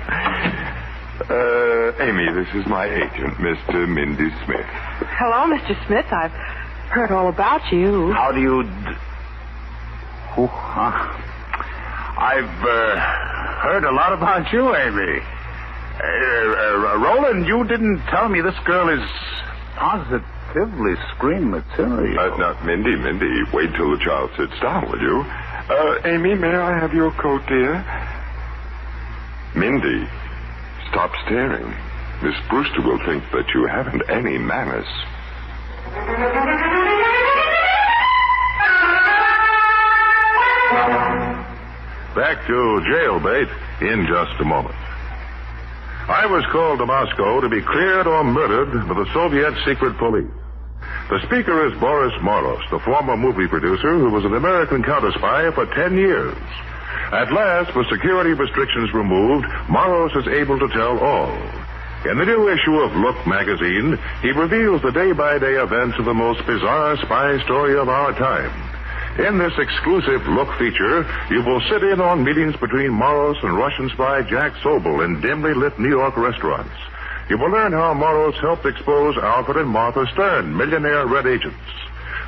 N: Amy, this is my agent, Mr. Mindy Smith.
M: Hello, Mr. Smith. I've heard all about you.
O: How do you... I've heard a lot about you, Amy. Roland, you didn't tell me this girl is positively screen material.
N: Not Mindy, wait till the child sits down, will you? Amy, may I have your coat, dear? Mindy, stop staring. Miss Brewster will think that you haven't any manners.
S: Back to jailbait in just a moment. I was called to Moscow to be cleared or murdered by the Soviet secret police. The speaker is Boris Moros, the former movie producer who was an American counter-spy for 10 years. At last, with security restrictions removed, Moros is able to tell all. In the new issue of Look magazine, he reveals the day-by-day events of the most bizarre spy story of our time. In this exclusive Look feature, you will sit in on meetings between Moros and Russian spy Jack Sobel in dimly lit New York restaurants. You will learn how Moros helped expose Alfred and Martha Stern, millionaire red agents.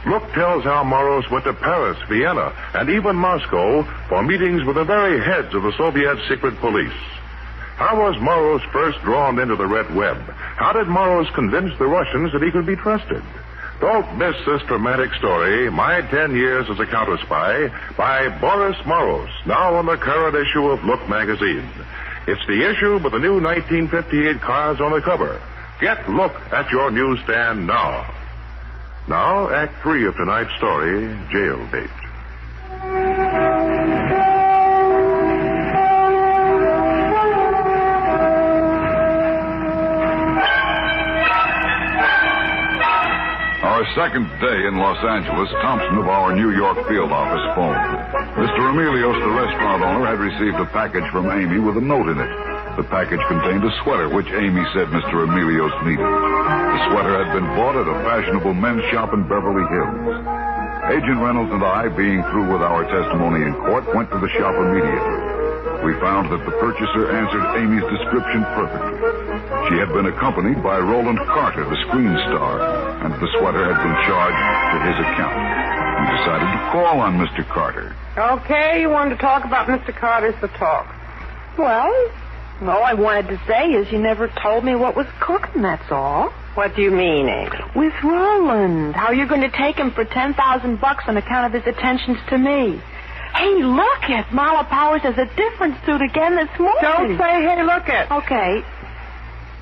S: Look tells how Moros went to Paris, Vienna, and even Moscow for meetings with the very heads of the Soviet secret police. How was Moros first drawn into the red web? How did Moros convince the Russians that he could be trusted? Don't miss this dramatic story, My 10 Years as a Counter Spy, by Boris Moros, now on the current issue of Look magazine. It's the issue with the new 1958 cars on the cover. Get Look at your newsstand now. Now, Act 3 of tonight's story, Jailbait.
K: Our second day in Los Angeles, Thompson of our New York field office phoned. Mr. Emilios, the restaurant owner, had received a package from Amy with a note in it. The package contained a sweater, which Amy said Mr. Emilios needed. The sweater had been bought at a fashionable men's shop in Beverly Hills. Agent Reynolds and I, being through with our testimony in court, went to the shop immediately. We found that the purchaser answered Amy's description perfectly. She had been accompanied by Roland Carter, the screen star, and the sweater had been charged to his account. We decided to call on Mr. Carter.
M: Okay, you wanted to talk about Mr. Carter's the talk. Well, all I wanted to say is you never told me what was cooking, that's all. What do you mean, Amy? With Roland. How you're going to take him for $10,000 on account of his attentions to me. Hey, look it. Marla Powers has a different suit again this morning. Don't say, hey, look it. Okay.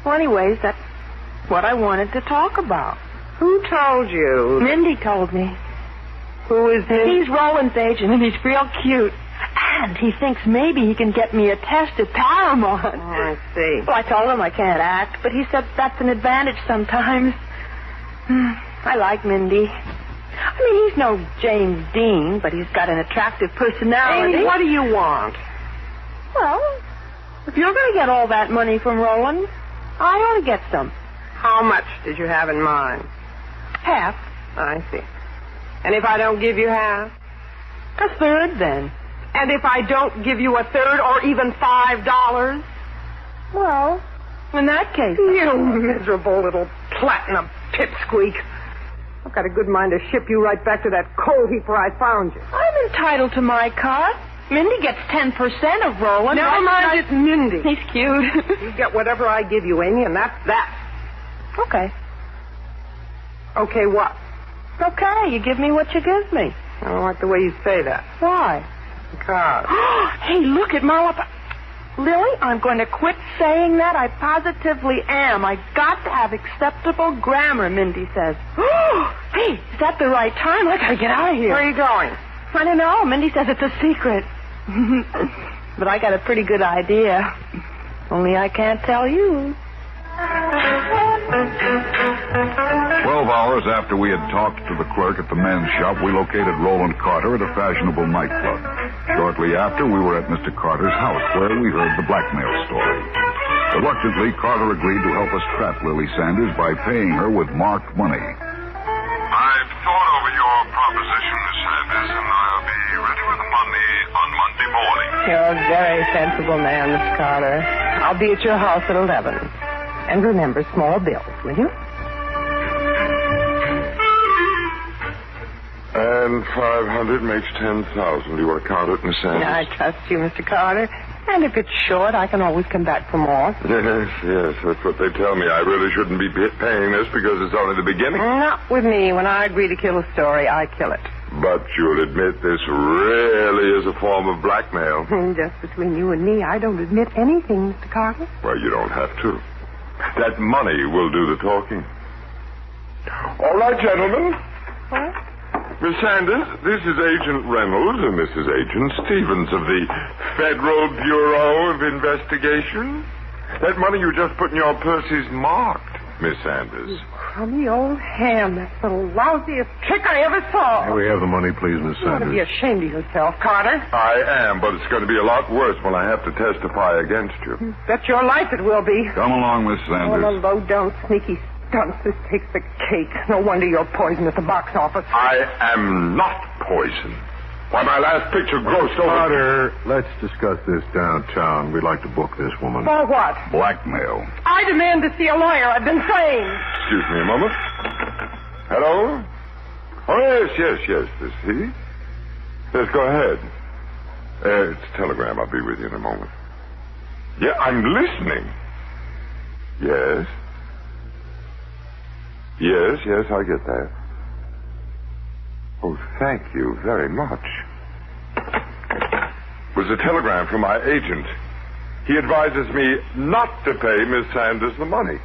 M: Well, anyways, that's what I wanted to talk about. Who told you? Mindy told me. Who is he? He's Roland's agent, and he's real cute. And he thinks maybe he can get me a test at Paramount. Oh, I see. Well, I told him I can't act, but he said that's an advantage sometimes. I like Mindy. I mean, he's no James Dean, but he's got an attractive personality. Amy, what do you want? Well, if you're going to get all that money from Roland, I ought to get some. How much did you have in mind? Half. I see. And if I don't give you half? A third, then. And if I don't give you a third or even $5? Well, in that case... You miserable little platinum pipsqueak. I've got a good mind to ship you right back to that coal heap where I found you. I'm entitled to my cut. Mindy gets 10% of Roland. Never mind, it's Mindy. He's cute. You get whatever I give you, Amy, and that's that. Okay. Okay, what? Okay, you give me what you give me. I don't like the way you say that. Why? Because. Hey, look at Marla. Lily, I'm going to quit saying that. I positively am. I got to have acceptable grammar, Mindy says. Hey, is that the right time? I gotta get out of here. Where are you going? I don't know. Mindy says it's a secret. But I got a pretty good idea. Only I can't tell you.
K: 12 hours after we had talked to the clerk at the men's shop, we located Roland Carter at a fashionable nightclub. Shortly after, we were at Mr. Carter's house, where we heard the blackmail story. Reluctantly, Carter agreed to help us trap Lily Sanders by paying her with marked money.
Q: I've thought over your proposition, Miss Sanders, and I'll be ready with the money on Monday morning.
M: You're a very sensible man, Miss Carter. I'll be at your house at 11. And remember, small bills, will you?
N: And 500 makes 10,000. Do you want to count it, Miss Sanders?
M: I trust you, Mr. Carter. And if it's short, I can always come back for more.
N: Yes, that's what they tell me. I really shouldn't be paying this because it's only the beginning.
M: Not with me. When I agree to kill a story, I kill it.
N: But you'll admit this really is a form of blackmail.
M: Just between you and me, I don't admit anything, Mr. Carter.
N: Well, you don't have to. That money will do the talking. All right, gentlemen.
M: What?
N: Miss Sanders, this is Agent Reynolds, and this is Agent Stevens of the Federal Bureau of Investigation. That money you just put in your purse is marked, Miss Sanders.
M: You crummy old ham. That's the lousiest trick I ever saw.
S: Here we have the money, please, Miss
M: You ought to
S: Sanders.
M: be ashamed of yourself, Carter.
N: I am, but it's going to be a lot worse when I have to testify against you.
M: Bet your life it will be.
K: Come along, Miss
M: All the
K: Sanders.
M: low-down, sneaky stunts. This takes the cake. No wonder you're poisoned at the box office.
N: I am not poisoned. Why, my last picture grossed over...
S: Carter, let's discuss this downtown. We'd like to book this woman.
M: For what?
K: Blackmail.
M: I demand to see a lawyer. I've been trained.
N: Excuse me a moment. Hello? Oh, yes. This he? Yes, go ahead. It's a telegram. I'll be with you in a moment. Yeah, I'm listening. Yes. Yes, I get that. Oh, thank you very much. It was a telegram from my agent. He advises me not to pay Miss Sanders the money.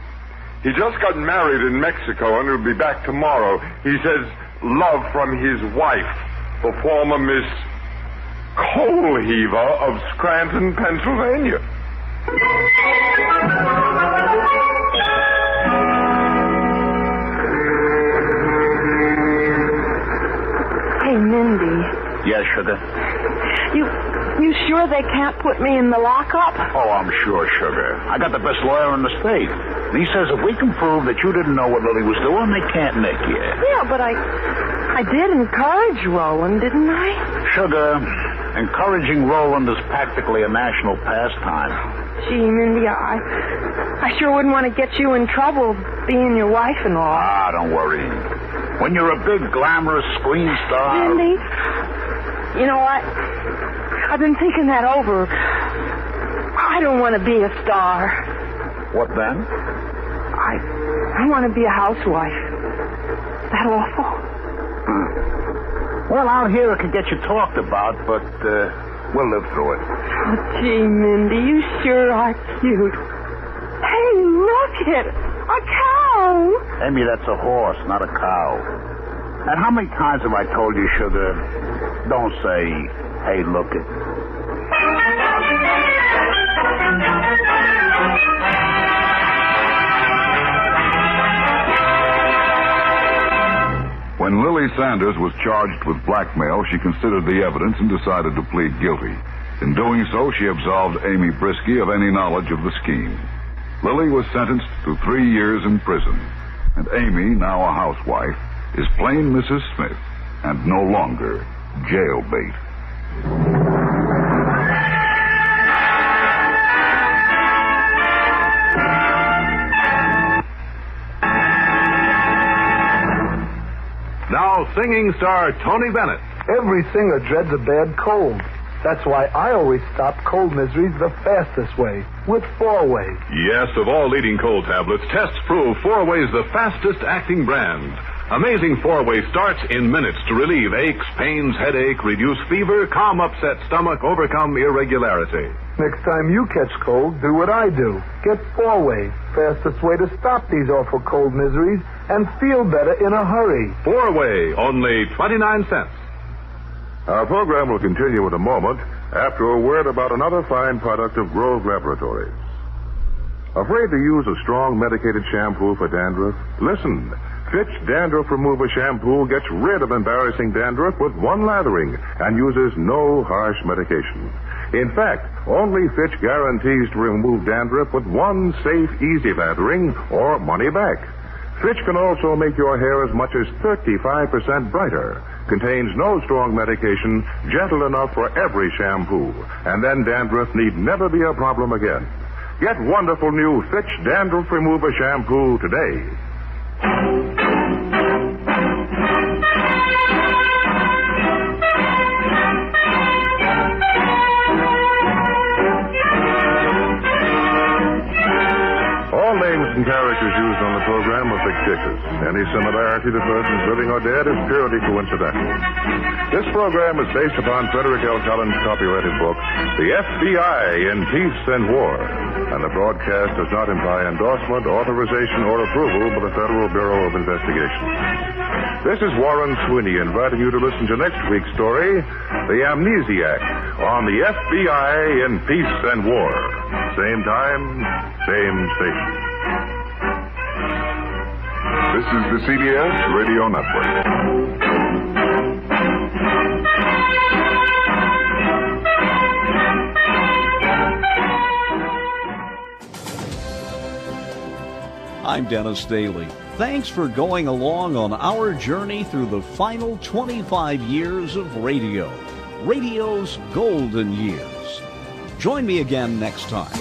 N: He just got married in Mexico and will be back tomorrow. He says love from his wife, the former Miss Coal Heaver of Scranton, Pennsylvania.
L: Hey, Mindy.
O: Yes, sugar?
L: You sure they can't put me in the lockup?
O: Oh, I'm sure, sugar. I got the best lawyer in the state. And he says if we can prove that you didn't know what Lily was doing, they can't nick you.
L: Yeah, but I did encourage Roland, didn't I?
O: Sugar, encouraging Roland is practically a national pastime.
L: Gee, Mindy, I sure wouldn't want to get you in trouble being your wife-in-law.
O: Ah, don't worry. When you're a big, glamorous screen star...
L: Mindy, you know, I've been thinking that over. I don't want to be a star.
O: What then?
L: I want to be a housewife. Is that awful?
O: Well, out here it can get you talked about, but we'll live through it.
L: Oh, gee, Mindy, you sure are cute. Hey, look at it. A cow.
O: Amy, that's a horse, not a cow. And how many times have I told you, sugar, don't say, hey, look it.
K: When Lily Sanders was charged with blackmail, she considered the evidence and decided to plead guilty. In doing so, she absolved Amy Brisky of any knowledge of the scheme. Lily was sentenced to 3 years in prison, and Amy, now a housewife, is plain Mrs. Smith and no longer jailbait.
S: Now, singing star Tony Bennett.
T: Every singer dreads a bad cold. That's why I always stop cold miseries the fastest way, with 4-Way.
S: Yes, of all leading cold tablets, tests prove 4-Way's the fastest acting brand. Amazing 4-Way starts in minutes to relieve aches, pains, headache, reduce fever, calm upset stomach, overcome irregularity.
T: Next time you catch cold, do what I do. Get 4-Way, fastest way to stop these awful cold miseries and feel better in a hurry.
S: 4-Way, only 29 cents. Our program will continue in a moment after a word about another fine product of Grove Laboratories. Afraid to use a strong medicated shampoo for dandruff? Listen. Fitch Dandruff Remover Shampoo gets rid of embarrassing dandruff with one lathering and uses no harsh medication. In fact, only Fitch guarantees to remove dandruff with one safe, easy lathering or money back. Fitch can also make your hair as much as 35% brighter. Contains no strong medication, gentle enough for every shampoo. And then dandruff need never be a problem again. Get wonderful new Fitch Dandruff Remover Shampoo today. All names and characters used on the program are fictitious. Any similarity to persons living or dead is purely coincidental. This program is based upon Frederick L. Collins' copyrighted book, The FBI in Peace and War, and the broadcast does not imply endorsement, authorization, or approval by the Federal Bureau of Investigation. This is Warren Sweeney inviting you to listen to next week's story, The Amnesiac, on the FBI in Peace and War. Same time, same station.
K: This is the CBS Radio Network.
A: I'm Dennis Daly. Thanks for going along on our journey through the final 25 years of radio. Radio's golden years. Join me again next time.